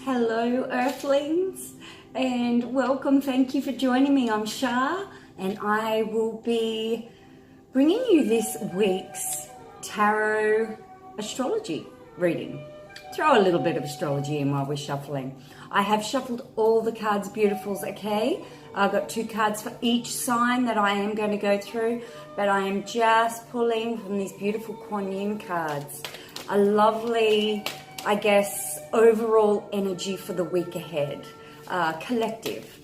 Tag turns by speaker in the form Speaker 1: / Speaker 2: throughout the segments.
Speaker 1: Hello Earthlings and welcome. Thank you for joining me. I'm Shar and I will be bringing you this week's tarot astrology reading. Throw a little bit of astrology in while we're shuffling. I have shuffled all the cards, beautifuls, okay? I've got 2 cards for each sign that I am going to go through, but I am just pulling from these beautiful Kuan Yin cards. A lovely, I guess, overall energy for the week ahead, collective.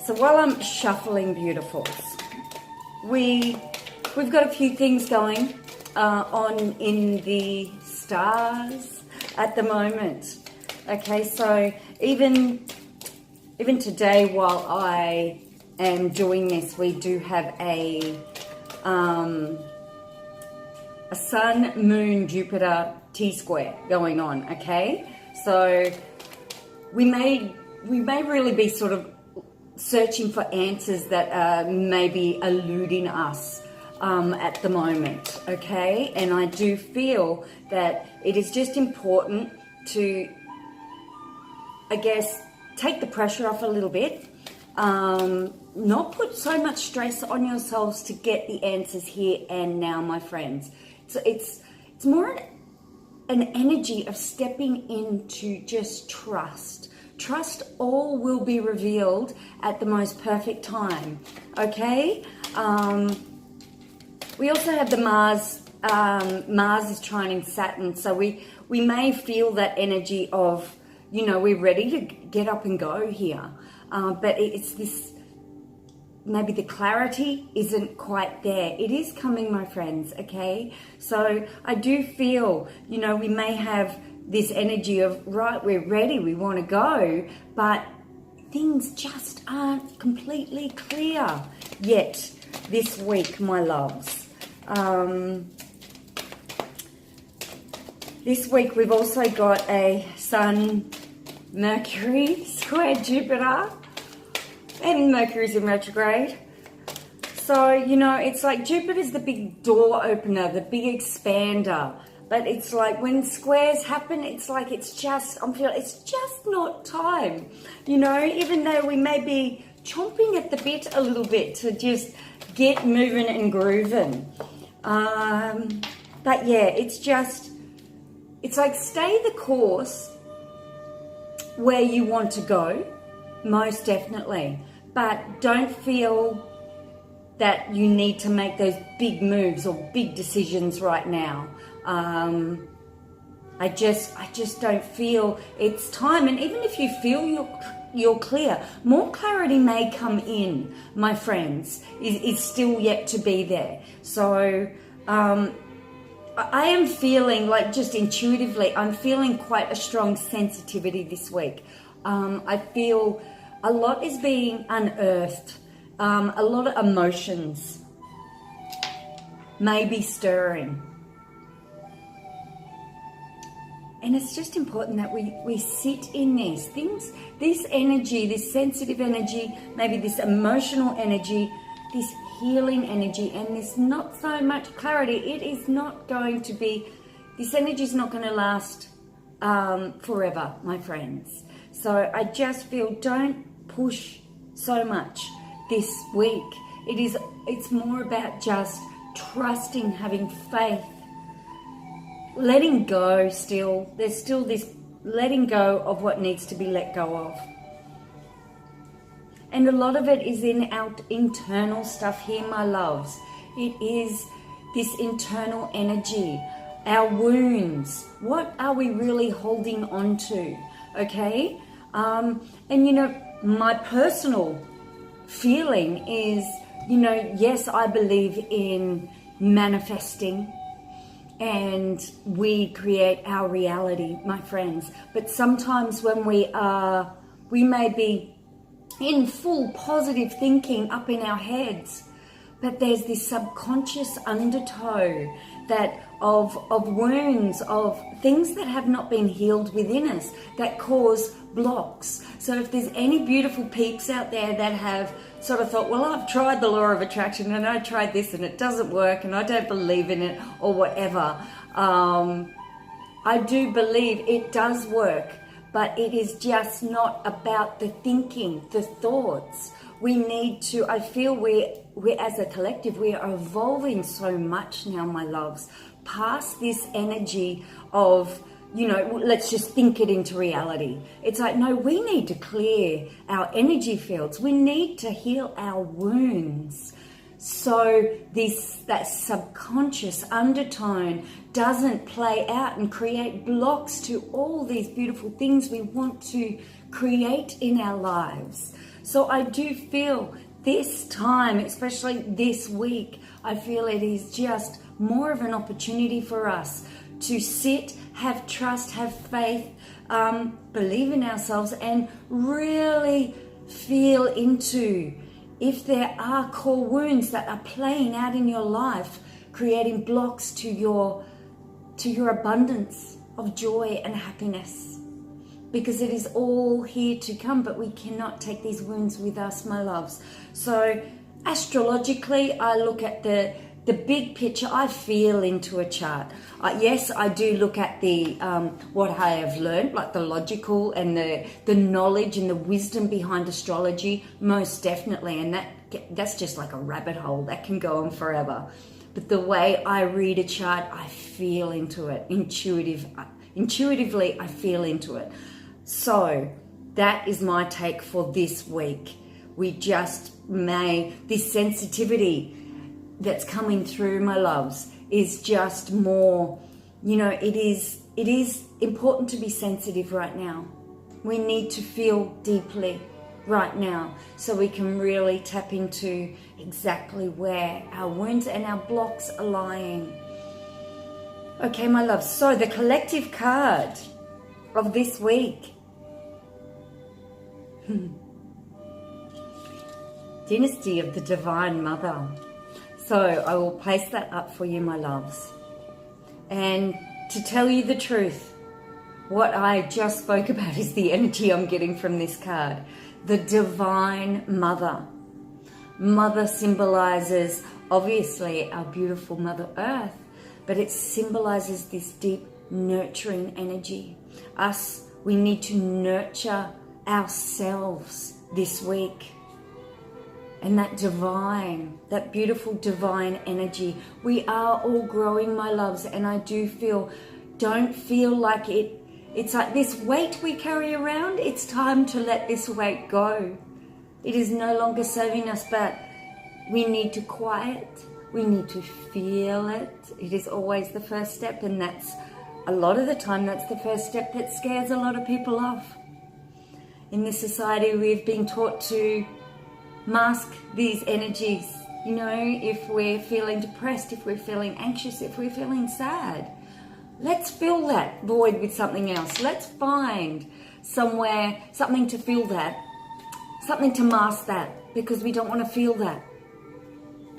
Speaker 1: So while I'm shuffling beautifuls, we've got a few things going on in the stars at the moment. Okay, so even today while I am doing this, we do have a Sun, Moon, Jupiter T-square going on, okay? So we may really be sort of searching for answers that are maybe eluding us at the moment, okay? And I do feel that it is just important to, I guess, take the pressure off a little bit, not put so much stress on yourselves to get the answers here and now, my friends. So it's more an energy of stepping into just trust. Trust all will be revealed at the most perfect time, okay? We also have the Mars. Mars is trining Saturn, so we may feel that energy of, you know, we're ready to get up and go here. But it's this, maybe the clarity isn't quite there. It is coming, my friends, okay? So I do feel, you know, we may have this energy of, right, we're ready, we want to go, but things just aren't completely clear yet this week, my loves. This week we've also got a Sun, Mercury square Jupiter, and Mercury's in retrograde. So, you know, it's like Jupiter's the big door opener, the big expander. But it's like when squares happen, it's like it's just not time. You know, even though we may be chomping at the bit a little bit to just get moving and grooving. But yeah, it's like stay the course where you want to go, most definitely, but don't feel that you need to make those big moves or big decisions right now. I just don't feel it's time. And even if you feel you're clear, more clarity may come in, my friends. Is still yet to be there. So I am feeling like, just intuitively, I'm feeling quite a strong sensitivity this week. I feel a lot is being unearthed. A lot of emotions may be stirring. And it's just important that we sit in this energy, this sensitive energy, maybe this emotional energy, this healing energy, and this not so much clarity. It is not going to be, this energy is not going to last forever, my friends. So I just feel, don't push so much this week. It's more about just trusting, having faith, letting go still. There's still this letting go of what needs to be let go of. And a lot of it is in our internal stuff here, my loves. It is this internal energy, our wounds. What are we really holding on to? Okay? And you know, my personal feeling is, you know, yes, I believe in manifesting and we create our reality, my friends. But sometimes when we may be in full positive thinking up in our heads, but there's this subconscious undertow that of wounds, of things that have not been healed within us that cause blocks. So if there's any beautiful peeps out there that have sort of thought, well, I've tried the law of attraction and I tried this and it doesn't work and I don't believe in it or whatever, I do believe it does work, but it is just not about the thinking, the thoughts. We need to, I feel we're as a collective, we are evolving so much now, my loves, past this energy of, you know, let's just think it into reality. It's like, no, we need to clear our energy fields. We need to heal our wounds. So that subconscious undertone doesn't play out and create blocks to all these beautiful things we want to create in our lives. So I do feel this time, especially this week, I feel it is just more of an opportunity for us to sit, have trust, have faith, believe in ourselves, and really feel into if there are core wounds that are playing out in your life, creating blocks to your abundance of joy and happiness. Because it is all here to come, but we cannot take these wounds with us, my loves. So astrologically, I look at the big picture. I feel into a chart. Yes, I do look at the what I have learned, like the logical and the knowledge and the wisdom behind astrology, most definitely. And that's just like a rabbit hole that can go on forever. But the way I read a chart, I feel into it. Intuitively, I feel into it. So that is my take for this week. We just this sensitivity that's coming through, my loves, is just more, you know, it is important to be sensitive right now. We need to feel deeply right now so we can really tap into exactly where our wounds and our blocks are lying. Okay, my loves, so the collective card of this week. Dynasty of the Divine Mother. So I will place that up for you, my loves. And to tell you the truth, what I just spoke about is the energy I'm getting from this card. The Divine Mother. Mother symbolizes, obviously, our beautiful Mother Earth, but it symbolizes this deep nurturing energy. We need to nurture ourselves this week. And that beautiful divine energy. We are all growing, my loves, and I do don't feel like it's like this weight we carry around. It's time to let this weight go. It is no longer serving us, but we need to quiet. We need to feel it. It is always the first step, and a lot of the time, that's the first step that scares a lot of people off. In this society, we've been taught to mask these energies. You know, if we're feeling depressed, if we're feeling anxious, if we're feeling sad, let's fill that void with something else. Let's find somewhere, something to fill that, something to mask that, because we don't want to feel that.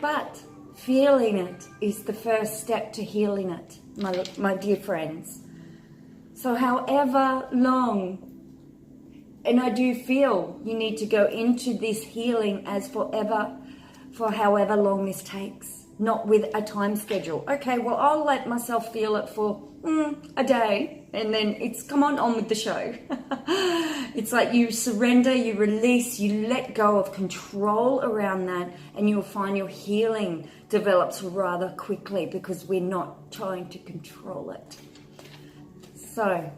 Speaker 1: But feeling it is the first step to healing it, my dear friends. So however long, and I do feel you need to go into this healing for however long this takes, not with a time schedule. Okay, well, I'll let myself feel it for a day, and then it's come on with the show. It's like you surrender, you release, you let go of control around that, and you'll find your healing develops rather quickly because we're not trying to control it. So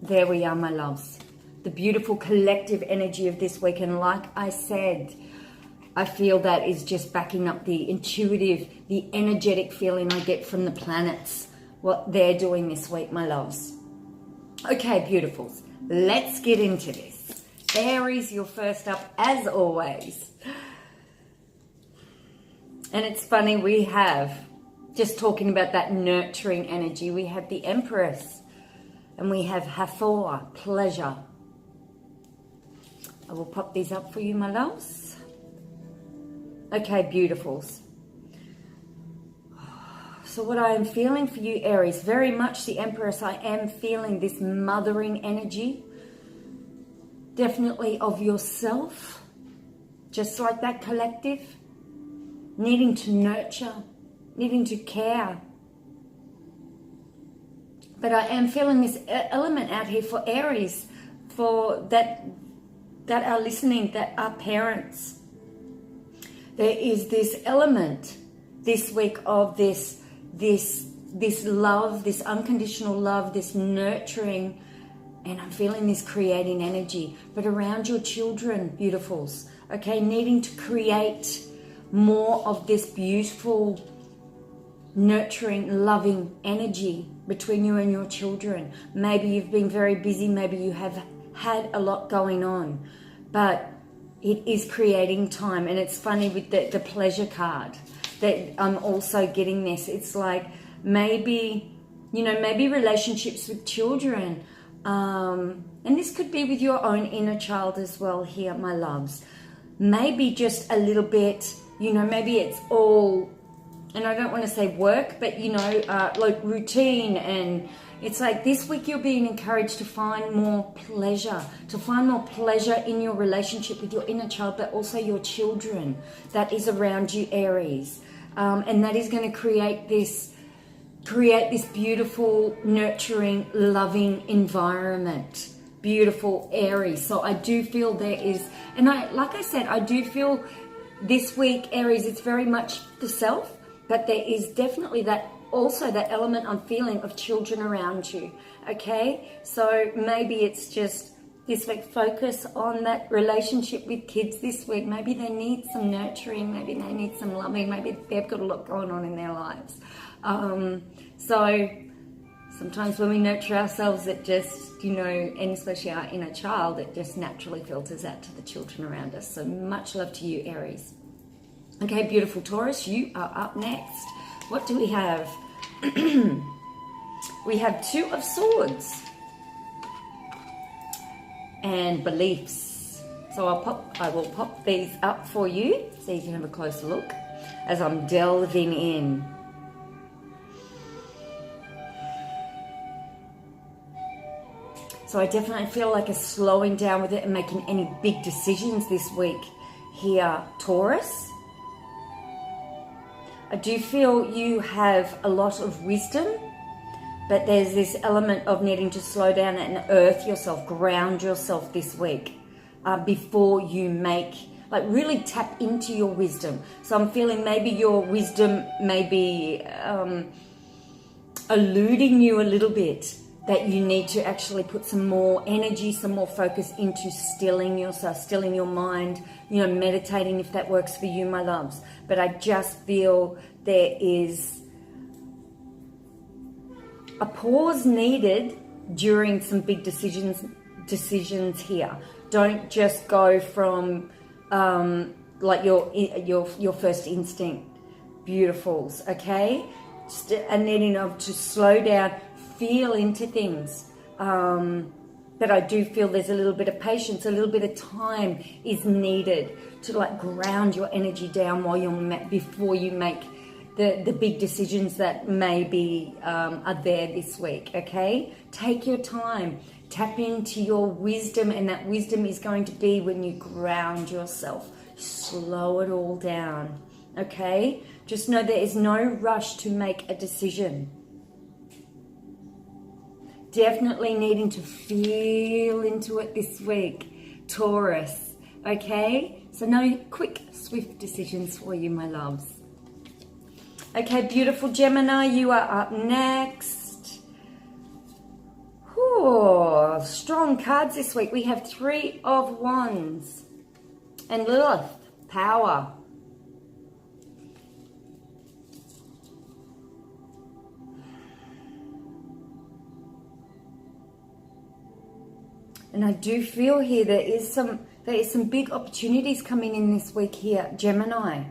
Speaker 1: there we are, my loves. The beautiful collective energy of this week. And like I said, I feel that is just backing up the intuitive, the energetic feeling I get from the planets, what they're doing this week, my loves. Okay, beautifuls, let's get into this. Aries, you're first up as always. And it's funny, we have, just talking about that nurturing energy, we have the Empress and we have Hathor, pleasure. I will pop these up for you, my loves. Okay, beautifuls. So what I am feeling for you, Aries, very much the Empress, I am feeling this mothering energy. Definitely of yourself. Just like that collective. Needing to nurture. Needing to care. But I am feeling this element out here for Aries for that are listening, that are parents, there is this element this week of this love, this unconditional love, this nurturing, and I'm feeling this creating energy, but around your children, beautifuls, okay, needing to create more of this beautiful, nurturing, loving energy between you and your children. Maybe you've been very busy, maybe you have had a lot going on, but it is creating time. And it's funny with the pleasure card that I'm also getting this. It's like maybe relationships with children, and this could be with your own inner child as well here, my loves. Maybe just a little bit, maybe it's all, and I don't want to say work, but like routine, and it's like this week you're being encouraged to find more pleasure, in your relationship with your inner child, but also your children that is around you, Aries, and that is going to create this beautiful, nurturing, loving environment. Beautiful, Aries. So I do feel there is, and I do feel this week, Aries, it's very much the self, but there is definitely that element I'm feeling of children around you, okay? So maybe it's just this week, focus on that relationship with kids this week. Maybe they need some nurturing, maybe they need some loving, maybe they've got a lot going on in their lives. So sometimes when we nurture ourselves, it just, and especially our inner child, it just naturally filters out to the children around us. So much love to you, Aries. Okay, beautiful Taurus, you are up next. What do we have? We have Two of Swords and beliefs. So I will pop these up for you so you can have a closer look as I'm delving in. So I definitely feel like a slowing down with it and making any big decisions this week here, Taurus. I do feel you have a lot of wisdom, but there's this element of needing to slow down and earth yourself, ground yourself this week before you really tap into your wisdom. So I'm feeling maybe your wisdom may be eluding you a little bit, that you need to actually put some more energy, some more focus into stilling yourself, stilling your mind, meditating if that works for you, my loves. But I just feel there is a pause needed during some big decisions here. Don't just go from like your first instinct, beautifuls, okay? Just a needing to slow down, feel into things, but I do feel there's a little bit of patience, a little bit of time is needed to ground your energy down before you make the big decisions that maybe are there this week. Okay, take your time, tap into your wisdom, and that wisdom is going to be when you ground yourself, slow it all down. Okay, just know there is no rush to make a decision. Definitely needing to feel into it this week, Taurus, okay? So no quick, swift decisions for you, my loves. Okay, beautiful Gemini, you are up next. Ooh, strong cards this week. We have Three of Wands and Lilith, power. And I do feel here there is some big opportunities coming in this week here, Gemini.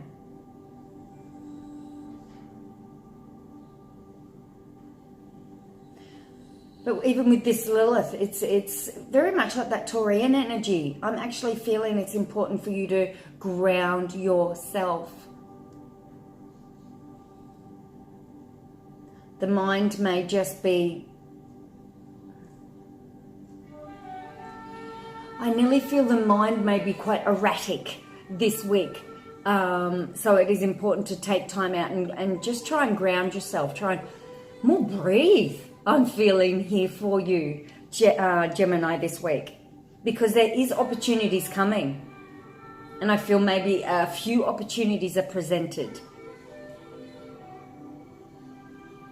Speaker 1: But even with this Lilith, it's very much like that Taurian energy. I'm actually feeling it's important for you to ground yourself. The mind may just be, I nearly feel the mind may be quite erratic this week. So it is important to take time out and just try and ground yourself. Try and more breathe. I'm feeling here for you, Gemini, this week. because there is opportunities coming. And I feel maybe a few opportunities are presented.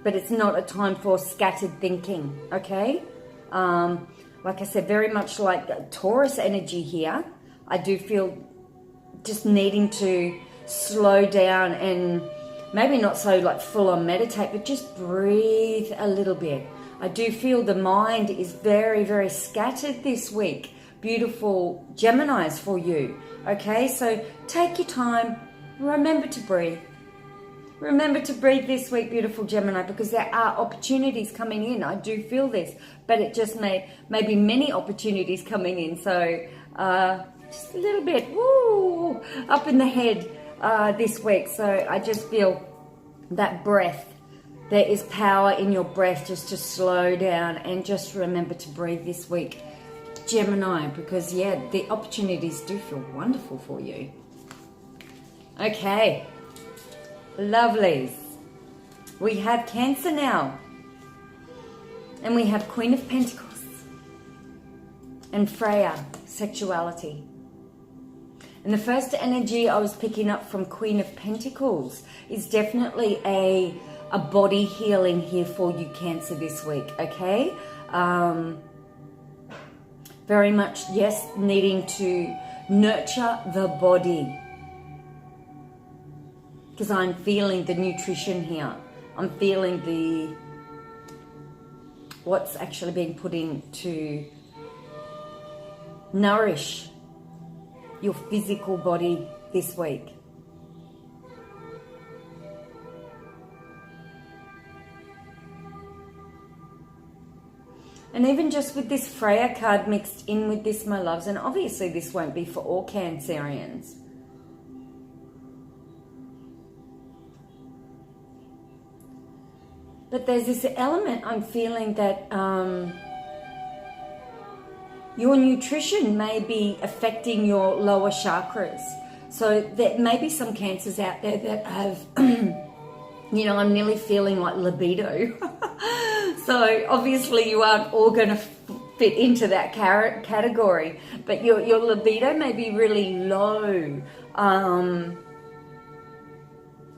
Speaker 1: But it's not a time for scattered thinking, okay? Like I said, very much like Taurus energy here. I do feel just needing to slow down and maybe not so like full on meditate, but just breathe a little bit. I do feel the mind is very, very scattered this week. Beautiful Geminis for you, okay? So take your time, remember to breathe. Remember to breathe this week, beautiful Gemini, because there are opportunities coming in. I do feel this, but it just may be many opportunities coming in. So just a little bit, woo, up in the head this week. So I just feel that breath. There is power in your breath just to slow down and just remember to breathe this week, Gemini, because yeah, the opportunities do feel wonderful for you. Okay. Lovelies. We have Cancer now. And we have Queen of Pentacles. And Freya, sexuality. And the first energy I was picking up from Queen of Pentacles is definitely a body healing here for you, Cancer, this week, okay? Very much, yes, needing to nurture the body. Because I'm feeling the nutrition here. I'm feeling what's actually being put in to nourish your physical body this week. And even just with this Freya card mixed in with this, my loves, and obviously this won't be for all Cancerians. But there's this element I'm feeling that your nutrition may be affecting your lower chakras. So there may be some Cancers out there that have, you know, I'm nearly feeling like libido. So obviously you aren't all going to fit into that category. But your libido may be really low. And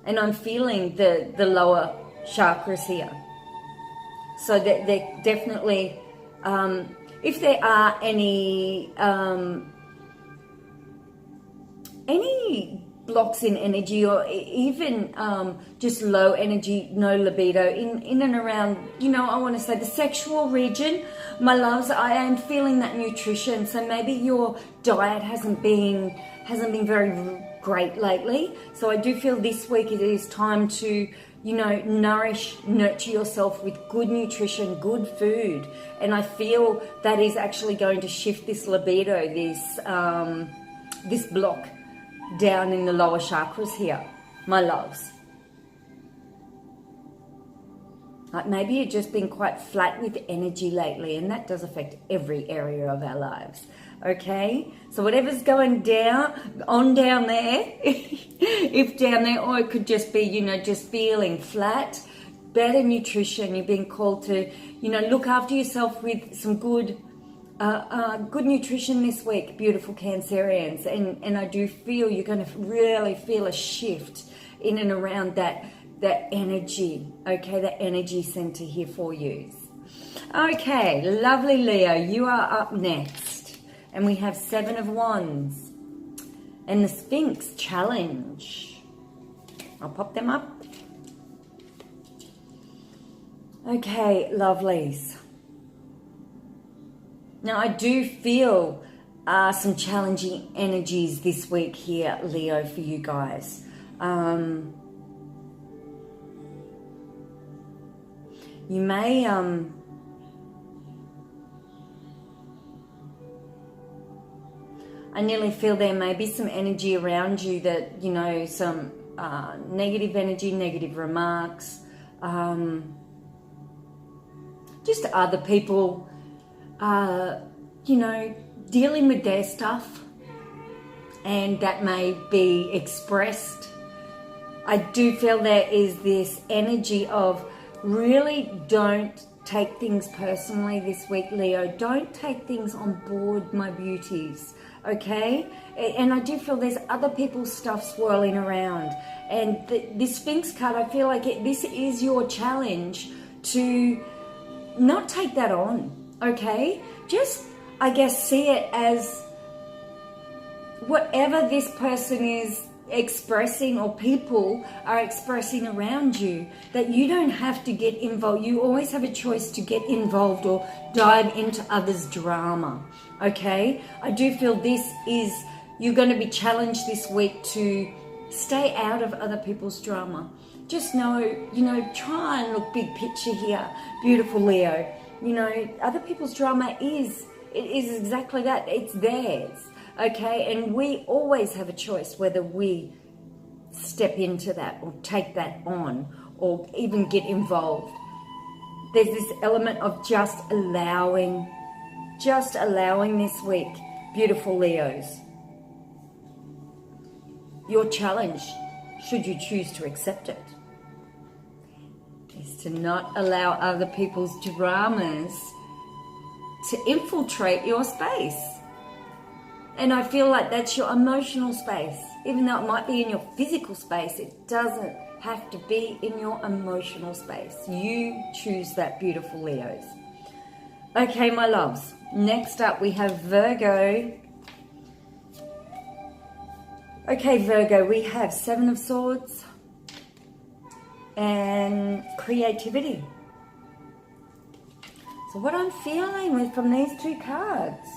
Speaker 1: I'm feeling the lower chakras here. So that they're definitely, if there are any blocks in energy, or even just low energy, no libido in and around, you know, I want to say the sexual region, my loves, I am feeling that nutrition. So maybe your diet hasn't been very great lately. So I do feel this week it is time to, you know, nurture yourself with good nutrition, good food. And I feel that is actually going to shift this libido, this block down in the lower chakras here, my loves. Like maybe you've just been quite flat with energy lately, and that does affect every area of our lives. Okay, so whatever's going down there, if down there, or it could just be, you know, just feeling flat, better nutrition. You're being called to, you know, look after yourself with some good nutrition this week, beautiful Cancerians. And I do feel you're going to really feel a shift in and around that energy, okay, that energy center here for you. Okay, lovely Leo, you are up next. And we have 7 of Wands and the Sphinx challenge. I'll pop them up. Okay, lovelies. Now I do feel some challenging energies this week here, Leo, for you guys. You may I nearly feel there may be some energy around you that, you know, some negative energy, negative remarks, just other people, you know, dealing with their stuff, and that may be expressed. I do feel there is this energy of really don't take things personally this week, Leo. Don't take things on board, my beauties, okay? And I do feel there's other people's stuff swirling around. And this Sphinx card, I feel like this is your challenge to not take that on, okay? Just, I guess, see it as whatever this person is expressing or people are expressing around you, that you don't have to get involved. You always have a choice to get involved or dive into others' drama, okay? I do feel you're going to be challenged this week to stay out of other people's drama. Just know, try and look big picture here, beautiful Leo. Other people's drama is exactly that. It's theirs. Okay, and we always have a choice whether we step into that or take that on or even get involved. There's this element of just allowing this week, beautiful Leos. Your challenge, should you choose to accept it, is to not allow other people's dramas to infiltrate your space. And I feel like that's your emotional space. Even though it might be in your physical space, it doesn't have to be in your emotional space. You choose that, beautiful Leos. Okay, my loves. Next up, we have Virgo. Okay, Virgo, we have Seven of Swords and creativity. So what I'm feeling from these two cards,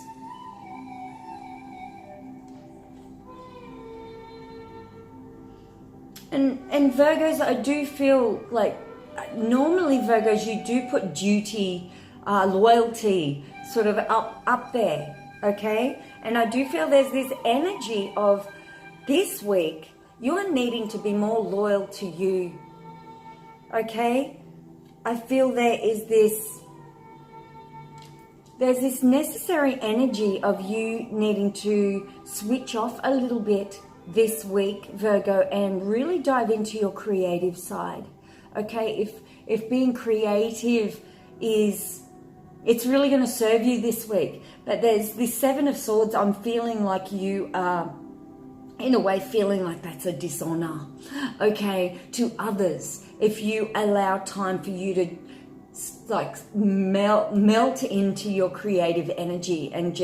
Speaker 1: And Virgos, I do feel like normally Virgos, you do put duty, loyalty sort of up there, okay? And I do feel there's this energy of this week, you're needing to be more loyal to you, okay? I feel there's this necessary energy of you needing to switch off a little bit this week, Virgo, and really dive into your creative side. Okay, if being creative it's really going to serve you this week. But there's this Seven of Swords, I'm feeling like you are in a way feeling like that's a dishonor, okay, to others. If you allow time for you to like melt into your creative energy and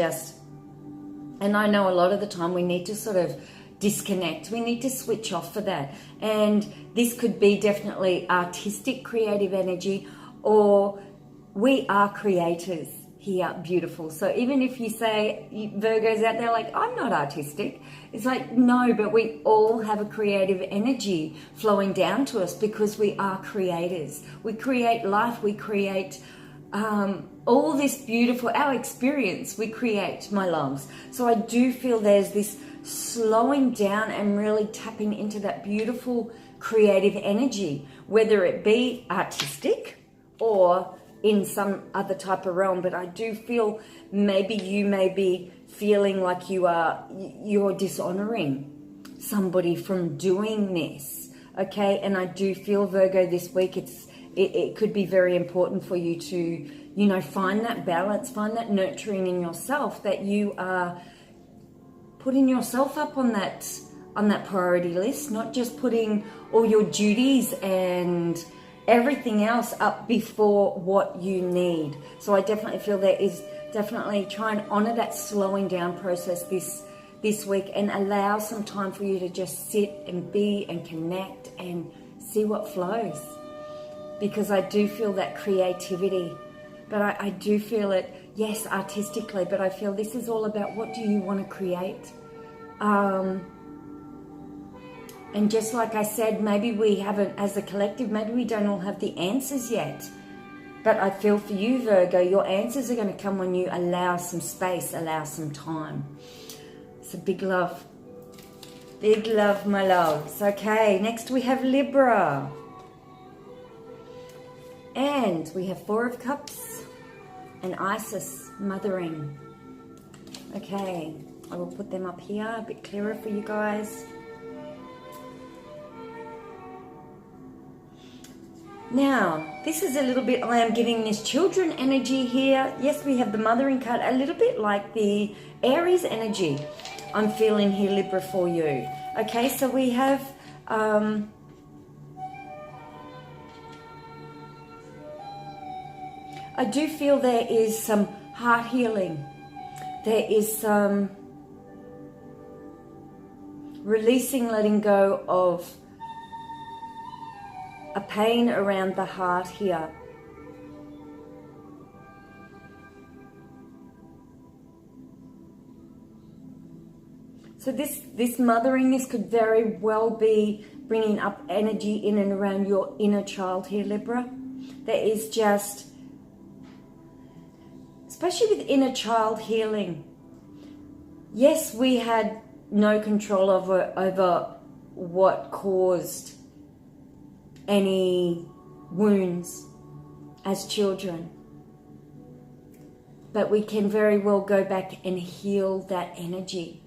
Speaker 1: I know a lot of the time we need to sort of disconnect. We need to switch off for that. And this could be definitely artistic, creative energy, or we are creators here, beautiful. So even if you say, Virgos out there, like, I'm not artistic, it's like, no, but we all have a creative energy flowing down to us because we are creators. We create life, we create all this beautiful, our experience, we create, my loves. So I do feel there's this slowing down and really tapping into that beautiful creative energy, whether it be artistic or in some other type of realm. But I do feel maybe you may be feeling like you're dishonoring somebody from doing this, okay? And I do feel, Virgo, this week it could be very important for you to, find that balance, find that nurturing in yourself, that you are putting yourself up on that priority list, not just putting all your duties and everything else up before what you need. So I definitely feel there is definitely try and honor that slowing down process this week and allow some time for you to just sit and be and connect and see what flows. Because I do feel that creativity, but I do feel it, yes, artistically, but I feel this is all about what do you want to create. And just like I said, maybe we haven't, as a collective, maybe we don't all have the answers yet. But I feel for you, Virgo, your answers are going to come when you allow some space, allow some time. It's a big love. Big love, my loves. Okay, next we have Libra. And we have Four of Cups and Isis, mothering. Okay, I will put them up here a bit clearer for you guys. Now, this is a little bit, I am getting this children energy here. Yes, we have the mothering card, a little bit like the Aries energy I'm feeling here, Libra, for you. Okay, so we have, I do feel there is some heart healing. There is some releasing, letting go of a pain around the heart here. So this mothering, this could very well be bringing up energy in and around your inner child here, Libra. There is just, especially with inner child healing. Yes, we had no control over what caused any wounds as children, but we can very well go back and heal that energy.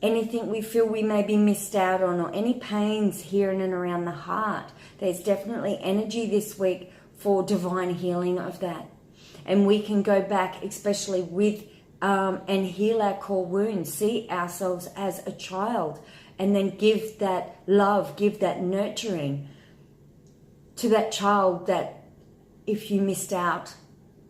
Speaker 1: Anything we feel we may be missed out on, or any pains here in and around the heart, there's definitely energy this week for divine healing of that. And we can go back, especially with and heal our core wounds, see ourselves as a child, and then give that love, give that nurturing to that child, that if you missed out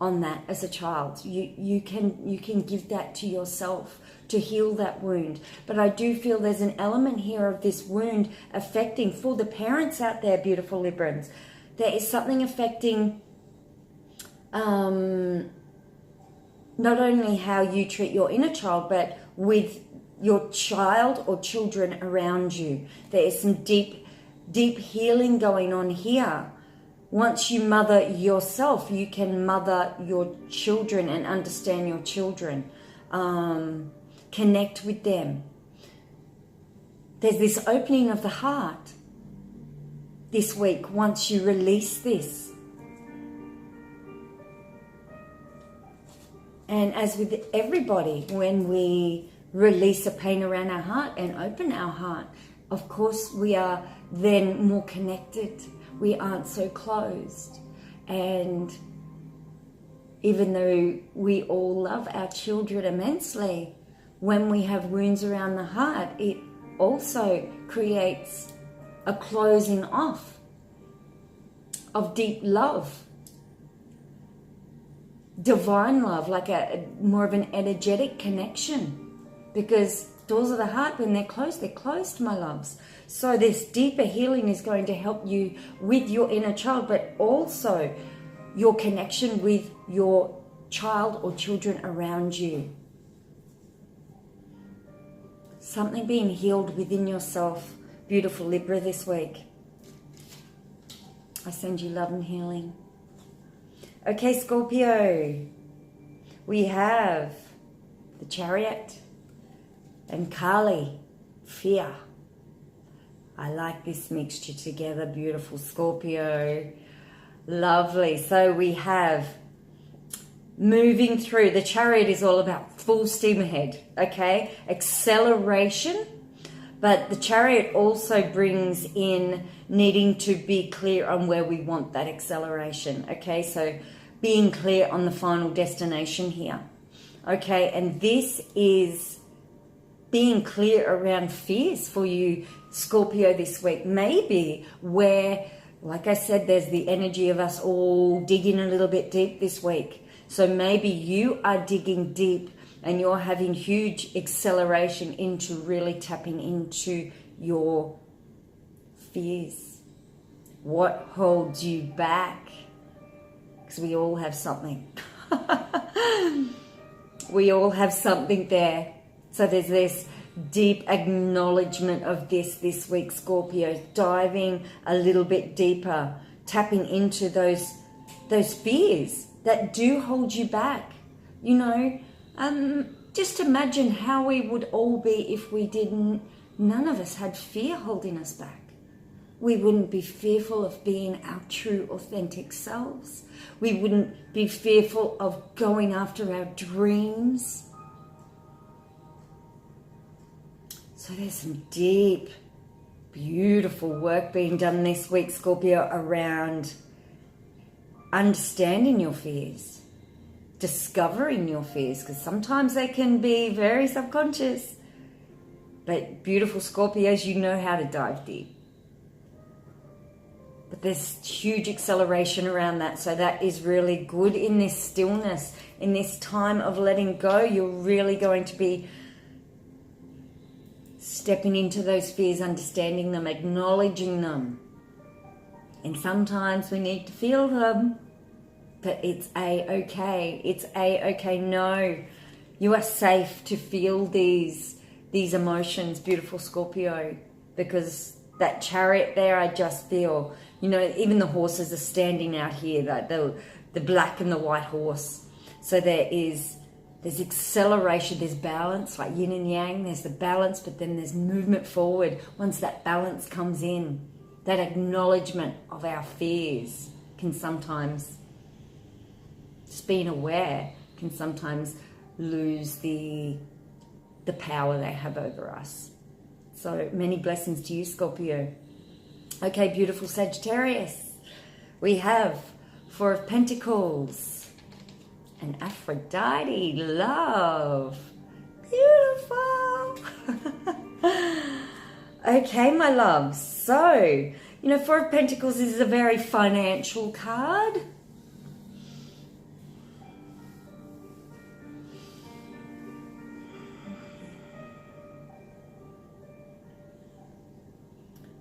Speaker 1: on that as a child, you can give that to yourself to heal that wound. But I do feel there's an element here of this wound affecting, for the parents out there, beautiful Librans, there is something affecting not only how you treat your inner child, but with your child or children around you. There is some deep healing going on here. Once you mother yourself, you can mother your children and understand your children, connect with them. There's this opening of the heart this week once you release this. And as with everybody, when we release a pain around our heart and open our heart, of course we are then more connected. We aren't so closed. And even though we all love our children immensely, when we have wounds around the heart, it also creates a closing off of deep love, divine love, like a more of an energetic connection, because doors of the heart, when they're closed, my loves. So this deeper healing is going to help you with your inner child, but also your connection with your child or children around you. Something being healed within yourself, beautiful Libra, this week. I send you love and healing. Okay, Scorpio, we have the Chariot and Kali, fear. I like this mixture together, beautiful Scorpio. Lovely. So we have moving through. The Chariot is all about full steam ahead, okay? Acceleration. But the Chariot also brings in needing to be clear on where we want that acceleration, okay? So being clear on the final destination here, okay? And this is being clear around fears for you, Scorpio, this week. Maybe where, like I said, there's the energy of us all digging a little bit deep this week. So maybe you are digging deep and you're having huge acceleration into really tapping into your fears. What holds you back? Because we all have something. We all have something there. So there's this deep acknowledgement of this week, Scorpio, diving a little bit deeper, tapping into those fears that do hold you back. You know, just imagine how we would all be if none of us had fear holding us back. We wouldn't be fearful of being our true, authentic selves. We wouldn't be fearful of going after our dreams. So there's some deep, Beautiful work being done this week, Scorpio, around understanding your fears, discovering your fears, because sometimes they can be very subconscious. But beautiful Scorpios, you know how to dive deep. But there's huge acceleration around that, so that is really good in this stillness, in this time of letting go. You're really going to be stepping into those fears, understanding them, acknowledging them. And sometimes we need to feel them, but it's a-okay. It's a-okay. No, you are safe to feel these emotions, beautiful Scorpio, because that Chariot there, I just feel, you know, even the horses are standing out here, like the black and the white horse. So there's acceleration, there's balance, like yin and yang, there's the balance, but then there's movement forward. Once that balance comes in, that acknowledgement of our fears can sometimes, just being aware, can sometimes lose the power they have over us. So many blessings to you, Scorpio. Okay, beautiful Sagittarius. We have Four of Pentacles and Aphrodite, love. Beautiful. Okay, my loves. So, you know, Four of Pentacles is a very financial card.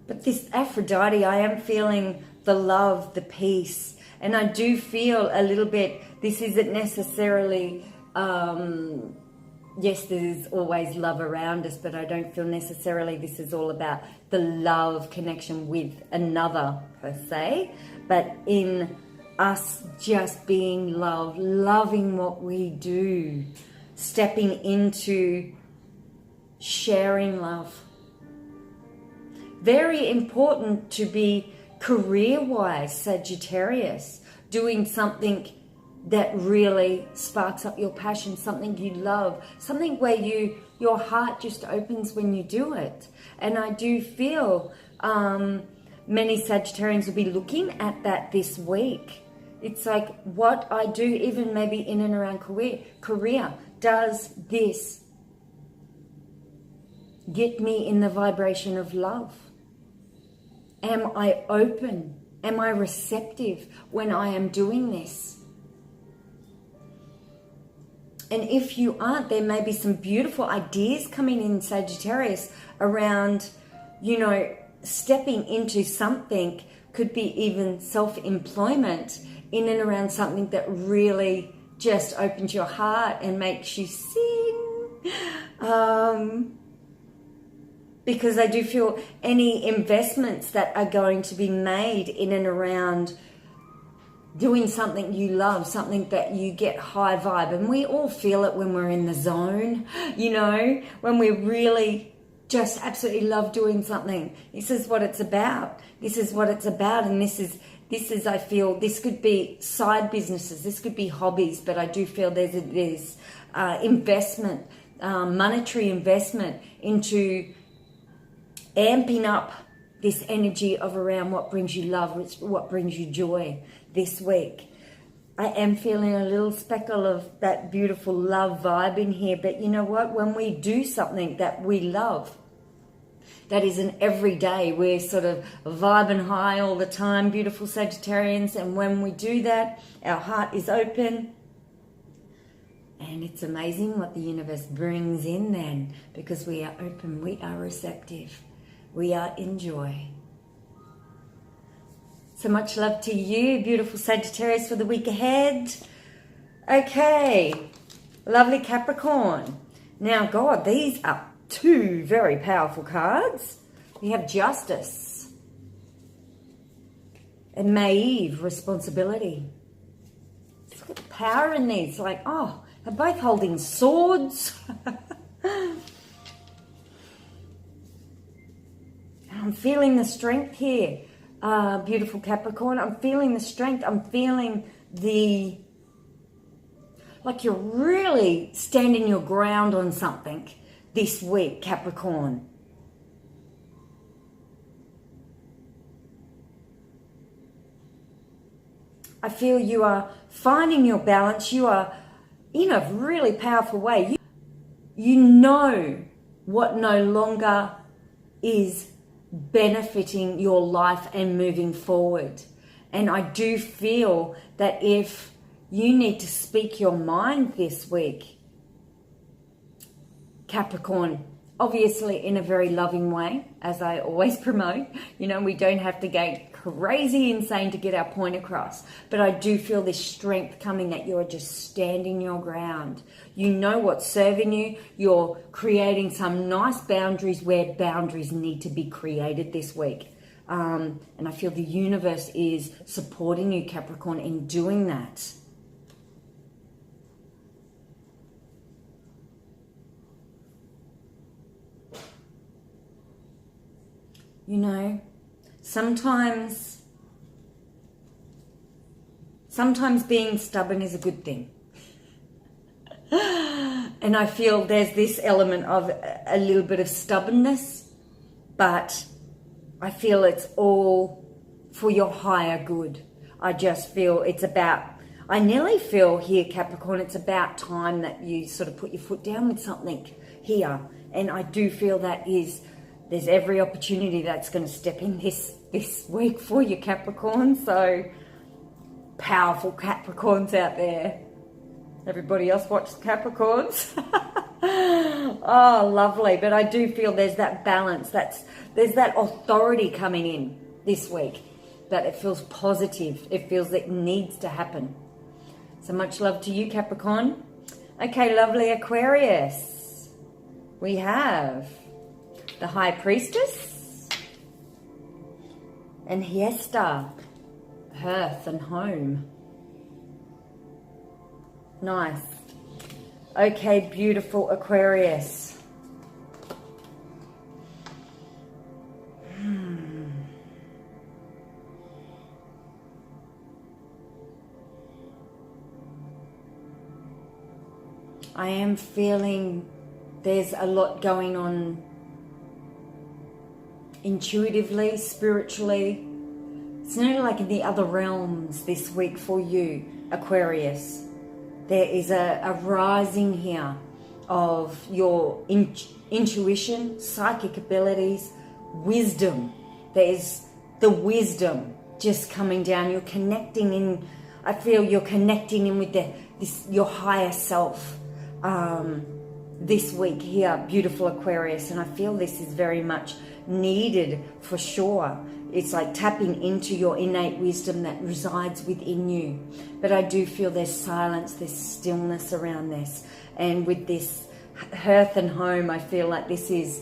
Speaker 1: But this Aphrodite, I am feeling the love, the peace. And I do feel a little bit, this isn't necessarily, yes, there's always love around us, but I don't feel necessarily this is all about the love connection with another per se, but in us just being love, loving what we do, stepping into sharing love. Very important to be career-wise, Sagittarius, doing something that really sparks up your passion, something you love, something where your heart just opens when you do it. And I do feel many Sagittarians will be looking at that this week. It's like what I do, even maybe in and around career, does this get me in the vibration of love? Am I open? Am I receptive when I am doing this? And if you aren't, there may be some beautiful ideas coming in, Sagittarius, around, you know, stepping into something, could be even self-employment in and around something that really just opens your heart and makes you sing. Because I do feel any investments that are going to be made in and around doing something you love, something that you get high vibe. And we all feel it when we're in the zone, you know, when we really just absolutely love doing something. This is what it's about. This is what it's about. And this is, I feel, this could be side businesses. This could be hobbies, but I do feel there's investment, monetary investment into amping up this energy of around what brings you love, what brings you joy this week. I am feeling a little speckle of that beautiful love vibe in here, but you know what? When we do something that we love, that is an everyday, we're sort of vibing high all the time, beautiful Sagittarians, and when we do that, our heart is open, and it's amazing what the universe brings in then, because we are open, we are receptive. We are in joy. So much love to you, beautiful Sagittarius, for the week ahead. Okay, lovely Capricorn. Now, God, these are two very powerful cards. We have Justice and Maeve, Responsibility. Look at the power in these. Like, oh, they're both holding swords. I'm feeling the strength here, beautiful Capricorn. I'm feeling the strength. I'm feeling like you're really standing your ground on something this week, Capricorn. I feel you are finding your balance. You are in a really powerful way. You know what no longer is benefiting your life and moving forward. And I do feel that if you need to speak your mind this week, Capricorn, obviously in a very loving way, as I always promote, we don't have to get crazy insane to get our point across. But I do feel this strength coming, that you're just standing your ground. You know what's serving you. You're creating some nice boundaries where boundaries need to be created this week. And I feel the universe is supporting you, Capricorn, in doing that. Sometimes being stubborn is a good thing. And I feel there's this element of a little bit of stubbornness, but I feel it's all for your higher good. I just feel I nearly feel here, Capricorn, it's about time that you sort of put your foot down with something here. And I do feel there's every opportunity that's going to step in this week for you, Capricorn. So powerful Capricorns out there. Everybody else watches Capricorns. Oh, lovely. But I do feel there's that balance. There's that authority coming in this week, that it feels positive. It feels it needs to happen. So much love to you, Capricorn. Okay, lovely Aquarius. We have the High Priestess and Hester, hearth and home. Nice. Okay, beautiful Aquarius. I am feeling there's a lot going on intuitively, spiritually. It's nearly like in the other realms this week for you, Aquarius. There is a rising here of your intuition, psychic abilities, wisdom. There's the wisdom just coming down. You're connecting in, I feel you're connecting in with your higher self this week here, beautiful Aquarius. And I feel this is very much needed for sure. It's like tapping into your innate wisdom that resides within you. But I do feel there's silence, there's stillness around this. And with this hearth and home, I feel like this is,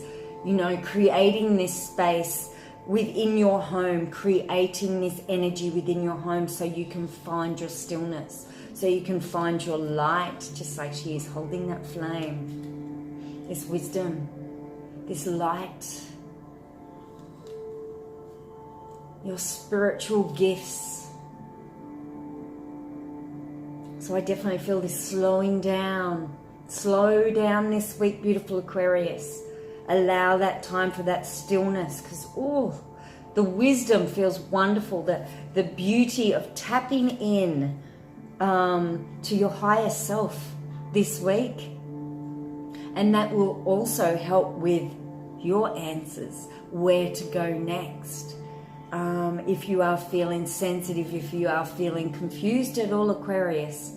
Speaker 1: creating this space within your home, creating this energy within your home so you can find your stillness, so you can find your light, just like she is holding that flame. This wisdom, this light, your spiritual gifts. So I definitely feel this slowing down. Slow down this week, beautiful Aquarius. Allow that time for that stillness, because the wisdom feels wonderful. The beauty of tapping in to your higher self this week. And that will also help with your answers, where to go next. If you are feeling sensitive, if you are feeling confused at all, Aquarius,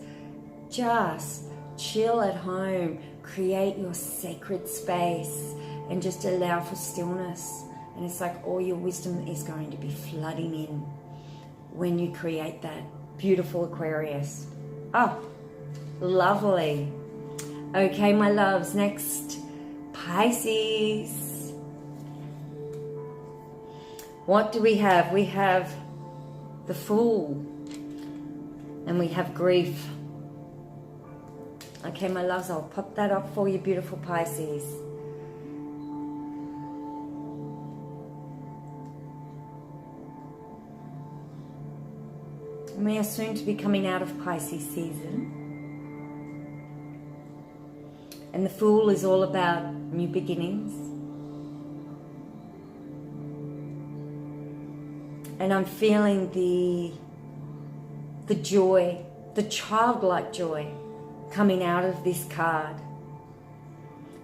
Speaker 1: just chill at home, create your sacred space and just allow for stillness. And it's like all your wisdom is going to be flooding in when you create that, beautiful Aquarius. Oh, lovely. Okay, my loves, next, Pisces. What do we have? We have the Fool and we have grief. Okay, my loves, I'll pop that up for you, beautiful Pisces. We are soon to be coming out of Pisces season. And the Fool is all about new beginnings. And I'm feeling the joy, the childlike joy coming out of this card.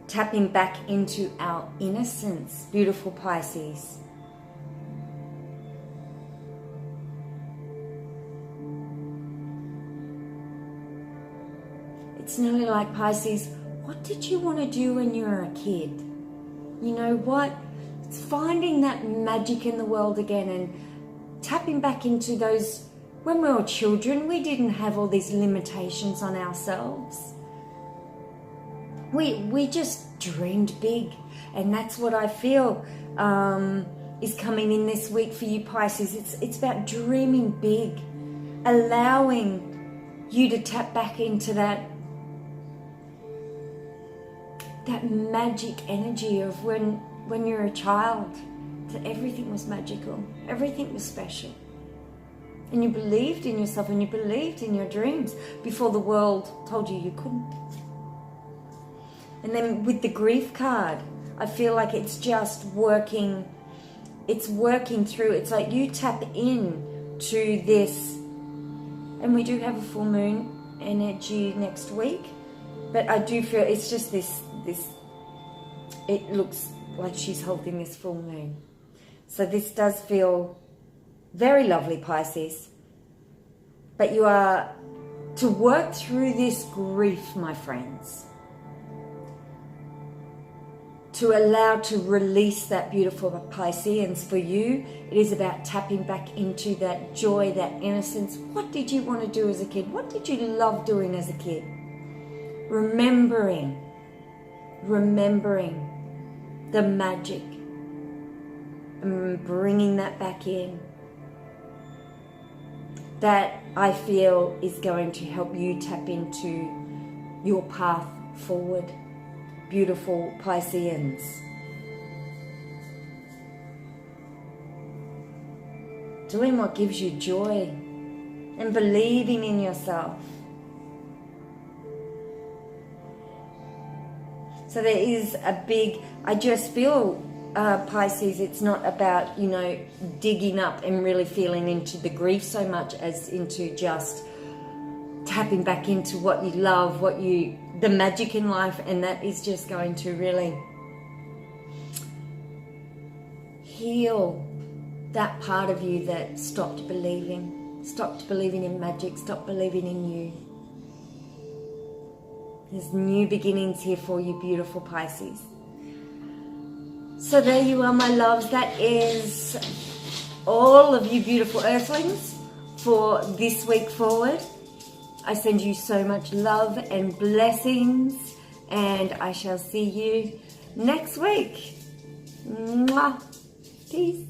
Speaker 1: Tapping back into our innocence, beautiful Pisces. It's nearly like, Pisces, what did you want to do when you were a kid? You know what? It's finding that magic in the world again and tapping back into those. When we were children, we didn't have all these limitations on ourselves. We just dreamed big, and that's what I feel is coming in this week for you, Pisces. It's about dreaming big, allowing you to tap back into that magic energy of when you're a child, that everything was magical, everything was special. And you believed in yourself and you believed in your dreams before the world told you you couldn't. And then with the grief card, I feel like it's just working, it's working through. It's like you tap in to this, and we do have a full moon energy next week, but I do feel it's just this, it looks like she's holding this full moon. So this does feel very lovely, Pisces. But you are to work through this grief, my friends. To allow to release that beautiful Pisceans. For you, it is about tapping back into that joy, that innocence. What did you want to do as a kid? What did you love doing as a kid? Remembering the magic and bringing that back in. That I feel is going to help you tap into your path forward. Beautiful Pisceans. Doing what gives you joy and believing in yourself. So there is a big, I just feel, Pisces, it's not about, digging up and really feeling into the grief so much as into just tapping back into what you love, the magic in life, and that is just going to really heal that part of you that stopped believing in magic, stopped believing in you. There's new beginnings here for you, beautiful Pisces. So there you are, my loves. That is all of you beautiful earthlings for this week forward. I send you so much love and blessings, and I shall see you next week. Mwah. Peace.